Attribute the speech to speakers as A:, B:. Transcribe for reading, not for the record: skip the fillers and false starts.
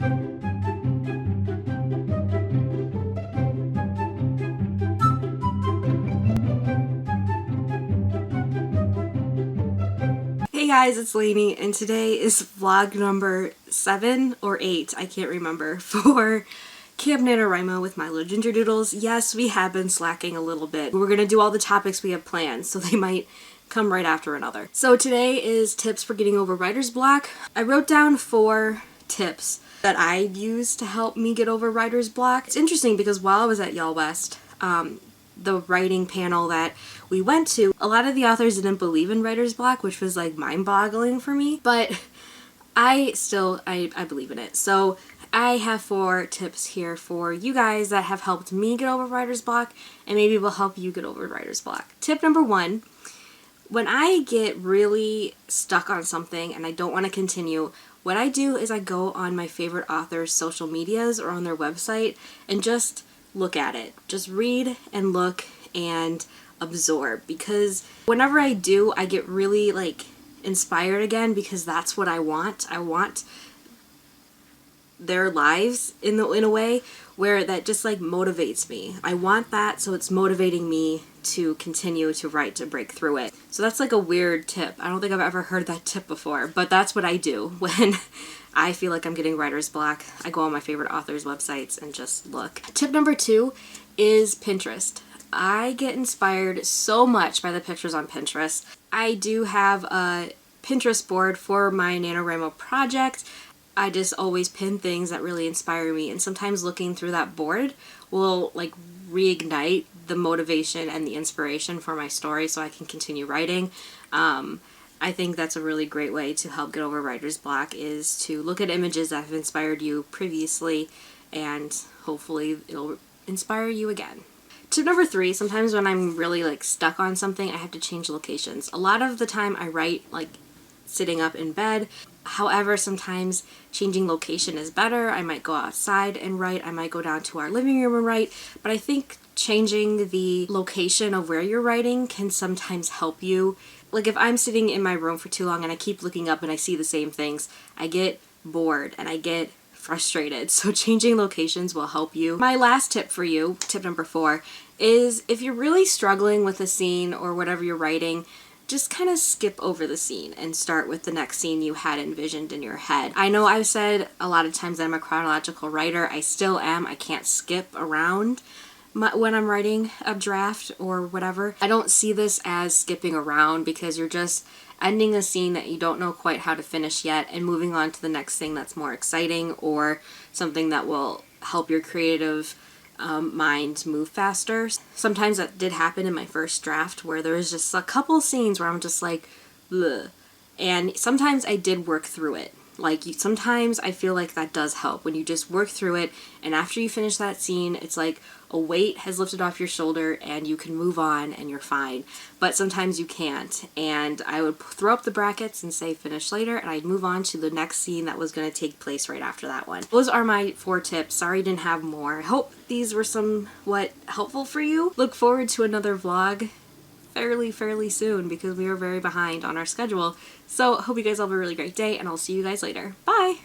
A: Hey guys, it's Lainey, and today is vlog number 7 or 8, I can't remember, for Camp NaNoWRIMO with my little ginger doodles. Yes, we have been slacking a little bit. We're gonna do all the topics we have planned, so they might come right after another. So today is tips for getting over writer's block. I wrote down 4 tips that I use to help me get over writer's block. It's interesting because while I was at Yale West, the writing panel that we went to, a lot of the authors didn't believe in writer's block, which was like mind-boggling for me, but I believe in it. So I have 4 tips here for you guys that have helped me get over writer's block and maybe will help you get over writer's block. Tip number 1, when I get really stuck on something and I don't want to continue, what I do is I go on my favorite author's social medias or on their website and just look at it. Just read and look and absorb, because whenever I do, I get really like inspired again, because that's what I want. I want their lives in a way where that just like motivates me. I want that, so it's motivating me to continue to write, to break through it. So that's like a weird tip. I don't think I've ever heard that tip before, but that's what I do when I feel like I'm getting writer's block. I go on my favorite authors' websites and just look. Tip number 2 is Pinterest. I get inspired so much by the pictures on Pinterest. I do have a Pinterest board for my NaNoWRIMO project. I just always pin things that really inspire me, and sometimes looking through that board will like reignite the motivation and the inspiration for my story so I can continue writing. I think that's a really great way to help get over writer's block, is to look at images that have inspired you previously, and hopefully it'll inspire you again. Tip number 3, sometimes when I'm really like stuck on something, I have to change locations. A lot of the time I write like sitting up in bed. However, sometimes changing location is better. I might go outside and write. I might go down to our living room and write. But I think changing the location of where you're writing can sometimes help you. Like if I'm sitting in my room for too long and I keep looking up and I see the same things, I get bored and I get frustrated. So changing locations will help you. My last tip for you, tip number 4, is if you're really struggling with a scene or whatever you're writing, just kind of skip over the scene and start with the next scene you had envisioned in your head. I know I've said a lot of times that I'm a chronological writer. I still am. I can't skip around when I'm writing a draft or whatever. I don't see this as skipping around, because you're just ending a scene that you don't know quite how to finish yet and moving on to the next thing that's more exciting or something that will help your creative mind move faster. Sometimes that did happen in my first draft, where there was just a couple scenes where I'm just like, bleh. And sometimes I did work through it. Like sometimes I feel like that does help when you just work through it, and after you finish that scene, it's like a weight has lifted off your shoulder and you can move on and you're fine. But sometimes you can't, and I would throw up the brackets and say finish later, and I'd move on to the next scene that was going to take place right after that one. Those are my 4 tips. Sorry I didn't have more. I hope these were somewhat helpful for you. Look forward to another vlog fairly soon, because we are very behind on our schedule. So hope you guys have a really great day, and I'll see you guys later. Bye!